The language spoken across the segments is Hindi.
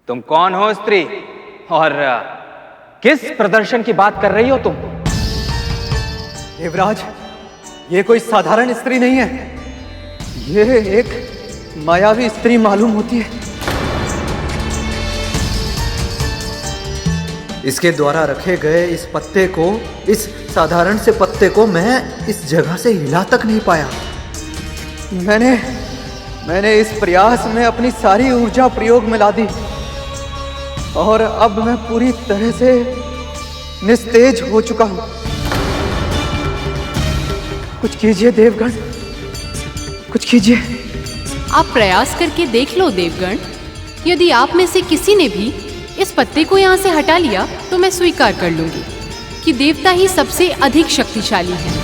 तुम कौन हो स्त्री और किस प्रदर्शन की बात कर रही हो तुम? देवराज, ये कोई साधारण स्त्री नहीं है, ये एक मायावी स्त्री मालूम होती है। इसके द्वारा रखे गए इस पत्ते को, इस साधारण से पत्ते को मैं इस जगह से हिला तक नहीं पाया। मैंने इस प्रयास में अपनी सारी ऊर्जा प्रयोग में ला दी और अब मैं पूरी तरह से निस्तेज हो चुका हूं। कुछ कीजिए देवगण, कुछ कीजिए। आप प्रयास करके देख लो देवगण। यदि आप में से किसी ने भी इस पत्ते को यहाँ से हटा लिया तो मैं स्वीकार कर लूंगी कि देवता ही सबसे अधिक शक्तिशाली है।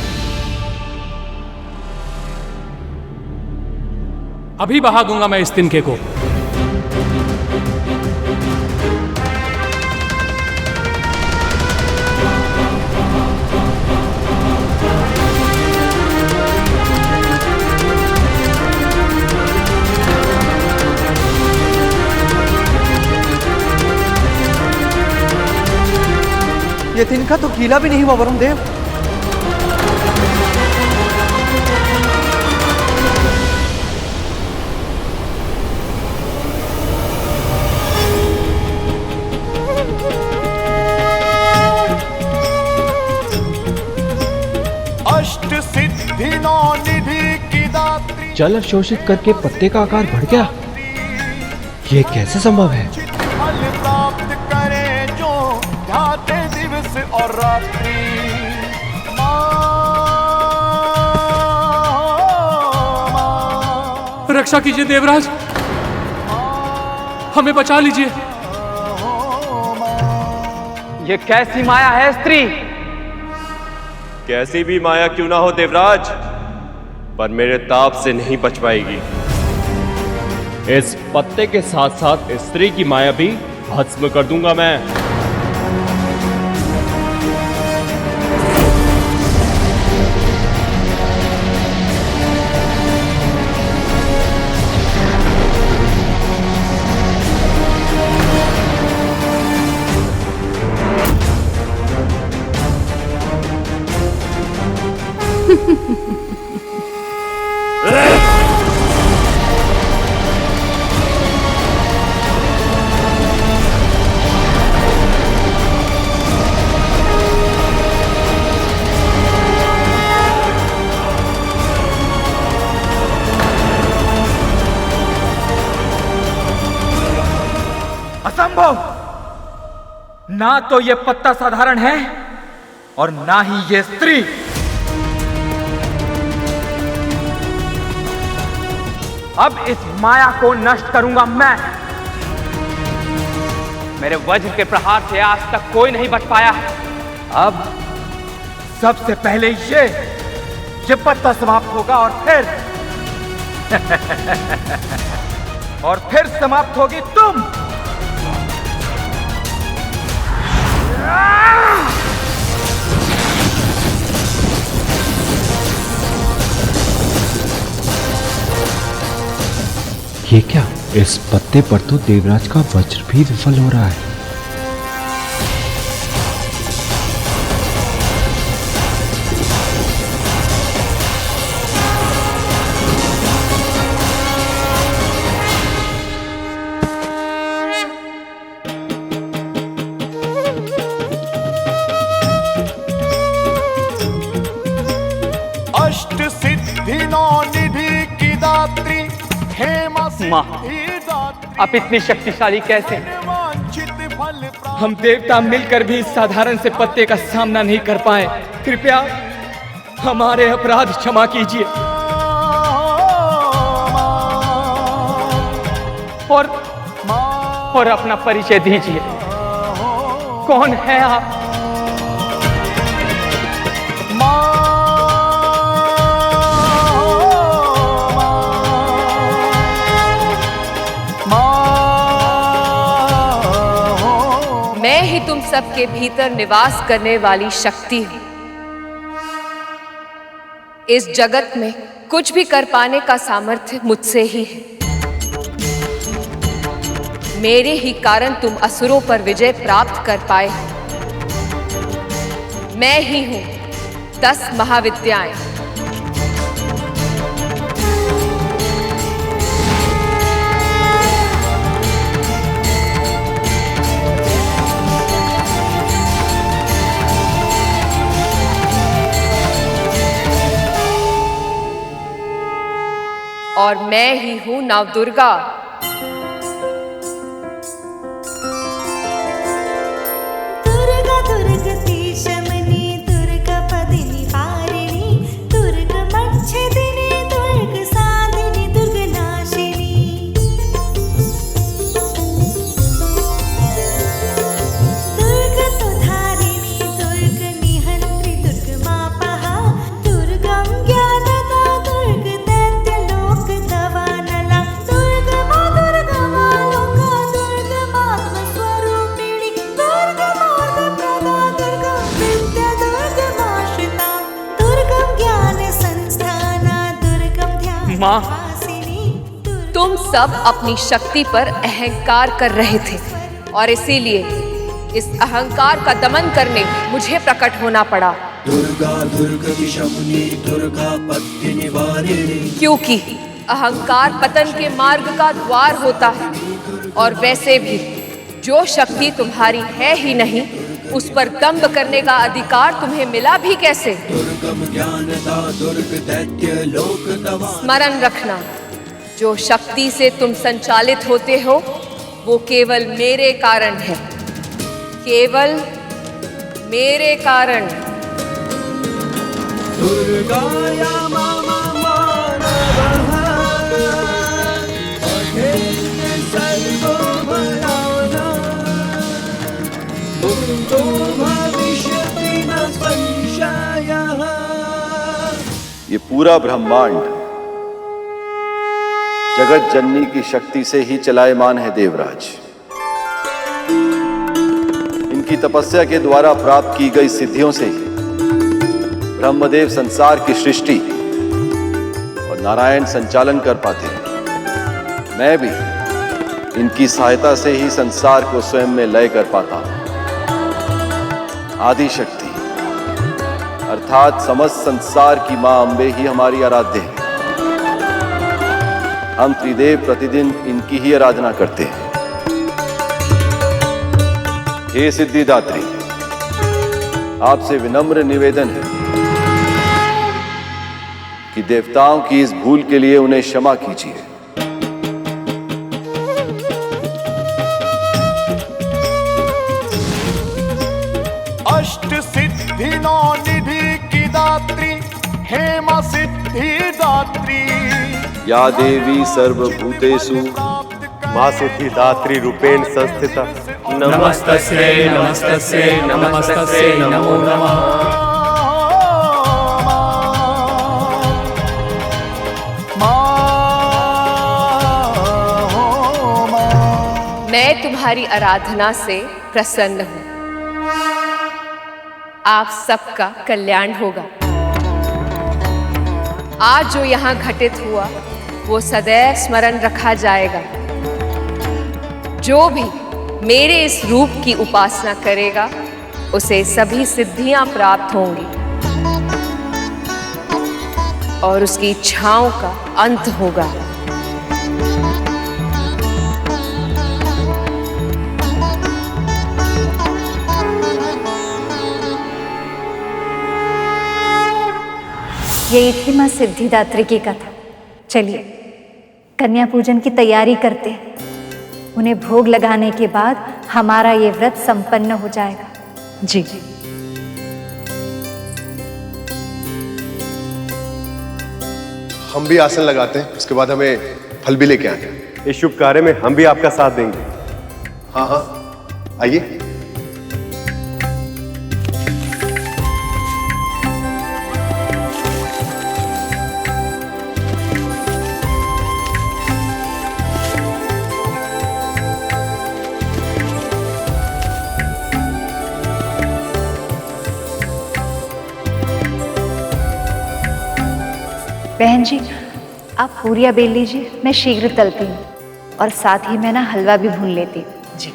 अभी बहा दूंगा मैं इस तिनके को। ये तिनका तो गीला भी नहीं हुआ वरुण देव। अष्ट सिद्धि नौ निधि की दात्री, जल अवशोषित करके पत्ते का आकार बढ़ गया, ये कैसे संभव है? फल प्राप्त करे जो ध्याते दिवस और रात्रि। रक्षा कीजिए देवराज, हमें बचा लीजिए। ये कैसी माया है स्त्री? कैसी भी माया क्यों ना हो देवराज, पर मेरे ताप से नहीं बच पाएगी। इस पत्ते के साथ साथ स्त्री की माया भी भस्म कर दूंगा मैं। असंभव! ना तो ये पत्ता साधारण है और ना ही ये स्त्री। अब इस माया को नष्ट करूंगा मैं। मेरे वज्र के प्रहार से आज तक कोई नहीं बच पाया। अब सबसे पहले ये पत्ता समाप्त होगा और फिर समाप्त होगी तुम। ये क्या? इस पत्ते पर तो देवराज का वज्र भी विफल हो रहा है। अष्ट सिद्धि नौ निधि की दात्री, माँ, आप इतनी शक्तिशाली कैसे? हम देवता मिलकर भी इस साधारण से पत्ते का सामना नहीं कर पाए। कृपया हमारे अपराध क्षमा कीजिए और अपना परिचय दीजिए। कौन है आप? मैं ही तुम सबके भीतर निवास करने वाली शक्ति हूं। इस जगत में कुछ भी कर पाने का सामर्थ्य मुझसे ही है। मेरे ही कारण तुम असुरों पर विजय प्राप्त कर पाए। मैं ही हूं 10 महाविद्याएं। और मैं ही हूं नवदुर्गा। दुर्गा दुर्गति शमनी दुर्गा पदिनी पारिणी दुर्ग मच्छदिनी दुर्ग साधिनी दुर्ग नाशिनी। दुर्ग तुधारिणी दुर्ग निहंत्री दुर्ग मापहा दुर्गम ज्ञानदा दुर्ग दैत्य लोक दवानला दुर्ग मा लोका दुर्ग मात्म स्वरूपिणी दुर्ग मार्ग प्रदा दुर्ग विद्या दुर्ग माश्रिता दुर्गम ज्ञान संस्थाना दुर्गम ध्यान माँ। वासिनी। तुम सब अपनी शक्ति पर अहंकार कर रहे थे और इसीलिए इस अहंकार का दमन करने मुझे प्रकट होना पड़ा। क्योंकि अहंकार पतन के मार्ग का द्वार होता है और वैसे भी जो शक्ति तुम्हारी है ही नहीं उस पर दंभ करने का अधिकार तुम्हें मिला भी कैसे? स्मरण रखना, जो शक्ति से तुम संचालित होते हो वो केवल मेरे कारण है, केवल मेरे कारण। ये पूरा ब्रह्मांड जगत जननी की शक्ति से ही चलायमान है देवराज। इनकी तपस्या के द्वारा प्राप्त की गई सिद्धियों से ही ब्रह्मदेव संसार की सृष्टि और नारायण संचालन कर पाते हैं। मैं भी इनकी सहायता से ही संसार को स्वयं में लय कर पाता हूं। आदि शक्ति अर्थात समस्त संसार की मां अम्बे ही हमारी आराध्य है। हम त्रिदेव प्रतिदिन इनकी ही आराधना करते हैं। हे सिद्धिदात्री, आपसे विनम्र निवेदन है कि देवताओं की इस भूल के लिए उन्हें क्षमा कीजिए। अष्ट सिद्धि नौ निधि की दात्री हेमा सिद्धि दात्री। या देवी सर्वभूतेषु माँ सिद्धिदात्री रूपेण संस्थिता नमस्तस्यै नमस्तस्यै नमस्तस्यै नमो नमः। मैं तुम्हारी आराधना से प्रसन्न हूँ। आप सबका कल्याण होगा। आज जो यहाँ घटित हुआ वो सदैव स्मरण रखा जाएगा। जो भी मेरे इस रूप की उपासना करेगा उसे सभी सिद्धियां प्राप्त होंगी और उसकी इच्छाओं का अंत होगा। यही थी माँ सिद्धिदात्री की कथा। चलिए कन्या पूजन की तैयारी करते हैं। उन्हें भोग लगाने के बाद हमारा ये व्रत संपन्न हो जाएगा। जी हम भी आसन लगाते हैं, उसके बाद हमें फल भी लेके आए। इस शुभ कार्य में हम भी आपका साथ देंगे। हाँ हाँ आइए। बहन जी, आप पूरियां बेल लीजिए, मैं शीघ्र तलती हूँ। और साथ ही मैं ना हलवा भी भून लेती। जी।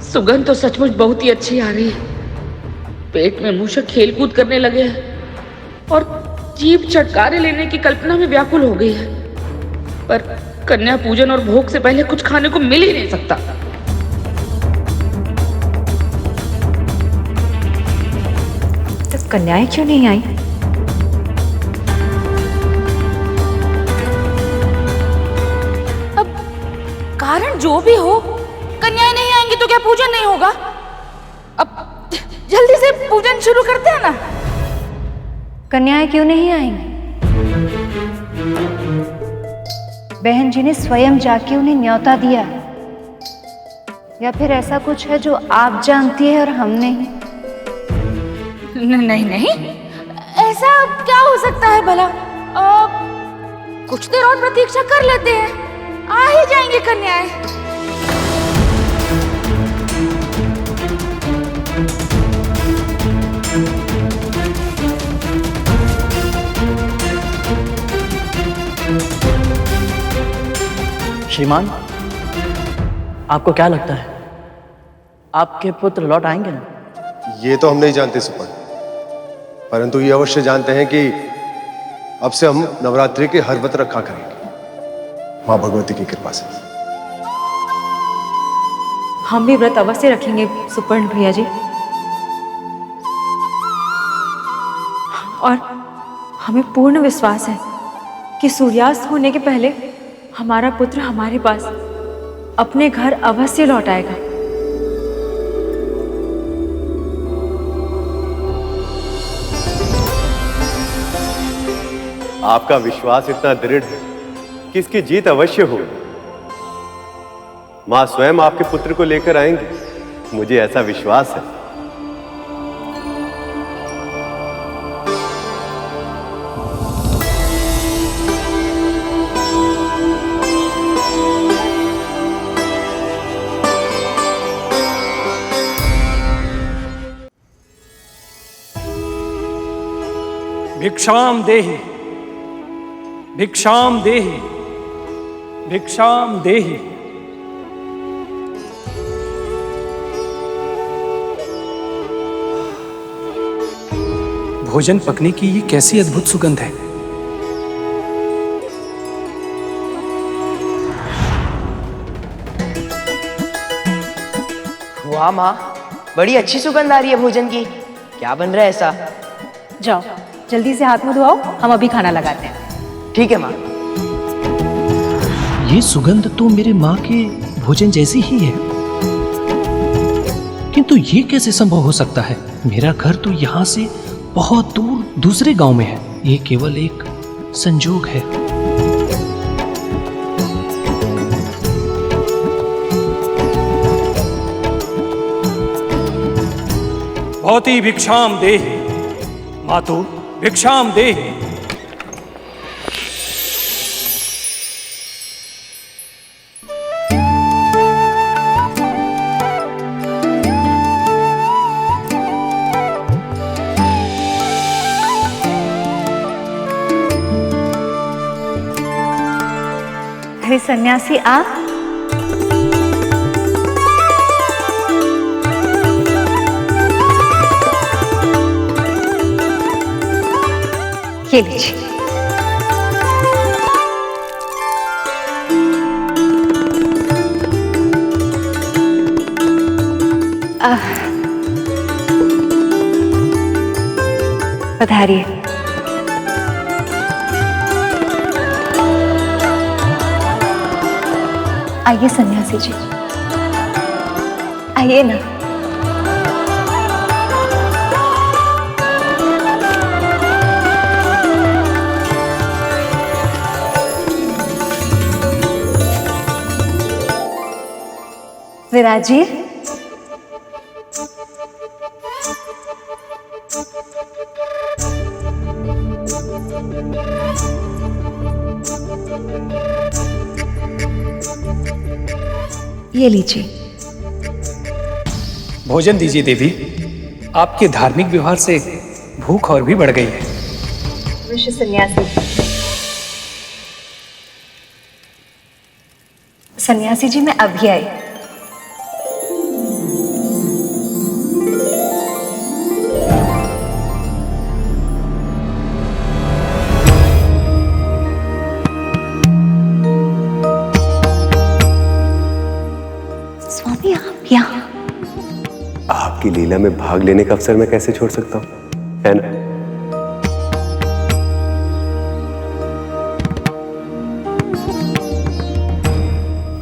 सुगंध तो सचमुच बहुत ही अच्छी आ रही है। पेट में मूषक खेल कूद करने लगे हैं और जीभ छटकारे लेने की कल्पना में व्याकुल हो गई है। पर कन्या पूजन और भोग से पहले कुछ खाने को मिल ही नहीं सकता। तो कन्याएं क्यों नहीं आई? अब कारण जो भी हो, कन्याएं नहीं आएंगी तो क्या पूजन नहीं होगा? अब जल्दी से पूजन शुरू करते हैं ना। कन्याएं क्यों नहीं आएंगी? बहन जी ने स्वयं जाके उन्हें न्योता दिया है, या फिर ऐसा कुछ है जो आप जानती है और हम नहीं? नहीं नहीं, ऐसा क्या हो सकता है भला? कुछ देर और प्रतीक्षा कर लेते हैं, आ ही जाएंगे कन्याएं। श्रीमान, आपको क्या लगता है आपके पुत्र लौट आएंगे ना? ये तो हम नहीं जानते सुपन, परंतु ये अवश्य जानते हैं कि अब से हम नवरात्रि के हर व्रत रखा करेंगे मां भगवती की कृपा से। हम भी व्रत अवश्य रखेंगे सुपर्ण भैया जी, और हमें पूर्ण विश्वास है कि सूर्यास्त होने के पहले हमारा पुत्र हमारे पास अपने घर अवश्य लौट आएगा। आपका विश्वास इतना दृढ़ है कि इसकी जीत अवश्य होगी। मां स्वयं आपके पुत्र को लेकर आएंगी, मुझे ऐसा विश्वास है। भिक्षाम देहि, भिक्षाम देहि, भिक्षाम देहि। भोजन पकने की ये कैसी अद्भुत सुगंध है। वाह माँ, बड़ी अच्छी सुगंध आ रही है भोजन की। क्या बन रहा है ऐसा? जाओ जल्दी से हाथ मुंह धुआओ, हम अभी खाना लगाते हैं। ठीक है माँ। ये सुगंध तो मेरे माँ के भोजन जैसी ही है, किंतु ये कैसे संभव हो सकता है? मेरा घर तो यहाँ से बहुत दूर दूसरे गांव में है। ये केवल एक संजोग है। भवती भिक्षाम देहि, मातु भिक्षाम देहि। अरे सन्यासी आ, ये लीजिए। पधारिए। आइए सन्यासी जी, आइए ना। विराजिए। ये लीजिए, भोजन दीजिए देवी। आपके धार्मिक व्यवहार से भूख और भी बढ़ गई है। ऋषि सन्यासी। सन्यासी जी, मैं अभी आई। स्वामी, आप यहाँ? आपकी लीला में भाग लेने का अवसर मैं कैसे छोड़ सकता हूं, है ना?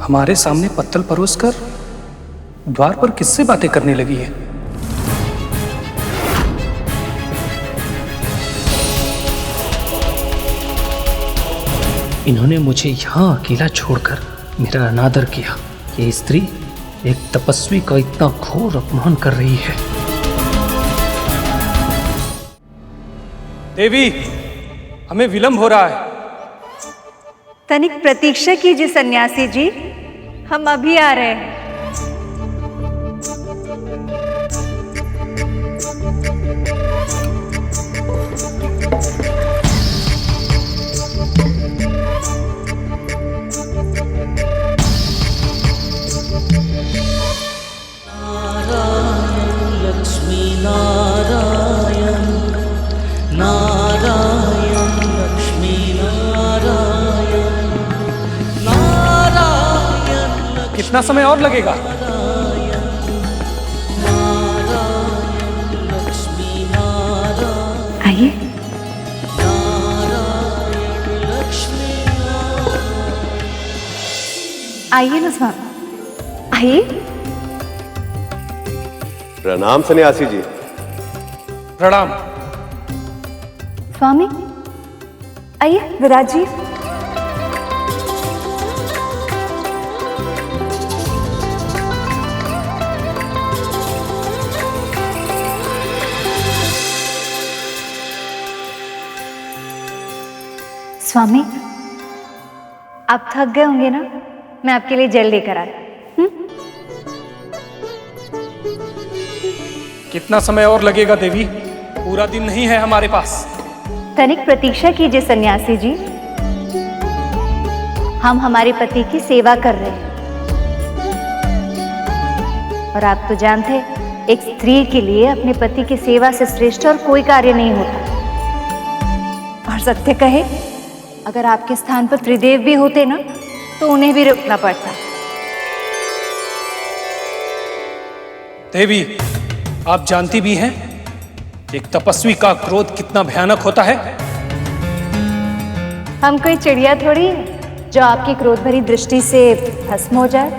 हमारे सामने पत्तल परोसकर द्वार पर किससे बातें करने लगी है? इन्होंने मुझे यहाँ अकेला छोड़कर मेरा अनादर किया। ये स्त्री एक तपस्वी का इतना घोर अपमान कर रही है। देवी, हमें विलंब हो रहा है। तनिक प्रतीक्षा कीजिए सन्यासी जी, हम अभी आ रहे हैं। कितना समय और लगेगा? आइए। आइए ना स्वामी, आइए। प्रणाम सन्यासी जी। प्रणाम। स्वामी आइए, विराज जी। स्वामी, आप थक गए होंगे ना, मैं आपके लिए जल लेकर आई। कितना समय और लगेगा देवी? पूरा दिन नहीं है हमारे पास। तनिक प्रतीक्षा कीजिए सन्यासी जी, हम हमारे पति की सेवा कर रहे हैं। और आप तो जानते हैं, एक स्त्री के लिए अपने पति की सेवा से श्रेष्ठ और कोई कार्य नहीं होता। और सत्य कहे, अगर आपके स्थान पर त्रिदेव भी होते ना, तो उन्हें भी रुकना पड़ता। देवी, आप जानती भी हैं एक तपस्वी का क्रोध कितना भयानक होता है। हम कोई चिड़िया थोड़ी है जो आपकी क्रोध भरी दृष्टि से भस्म हो जाए।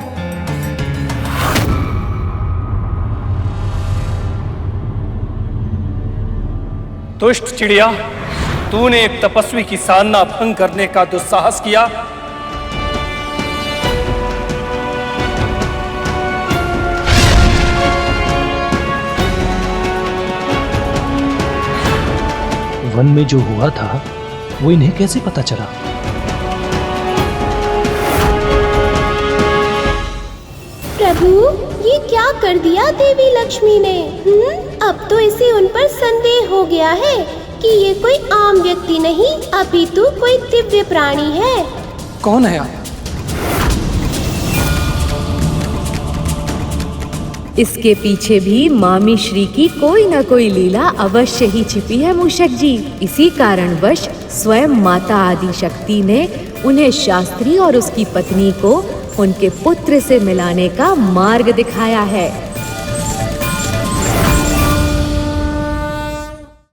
दुष्ट चिड़िया, तूने एक तपस्वी की साधना भंग करने का दुस्साहस किया। वन में जो हुआ था वो इन्हें कैसे पता चला? प्रभु, ये क्या कर दिया देवी लक्ष्मी ने? अब तो इसे उन पर संदेह हो गया है कि ये कोई आम व्यक्ति नहीं, अपितु कोई दिव्य प्राणी है। कौन है आप? इसके पीछे भी मामी श्री की कोई न कोई लीला अवश्य ही छिपी है मूषक जी। इसी कारणवश स्वयं माता आदि शक्ति ने उन्हें शास्त्री और उसकी पत्नी को उनके पुत्र से मिलाने का मार्ग दिखाया है।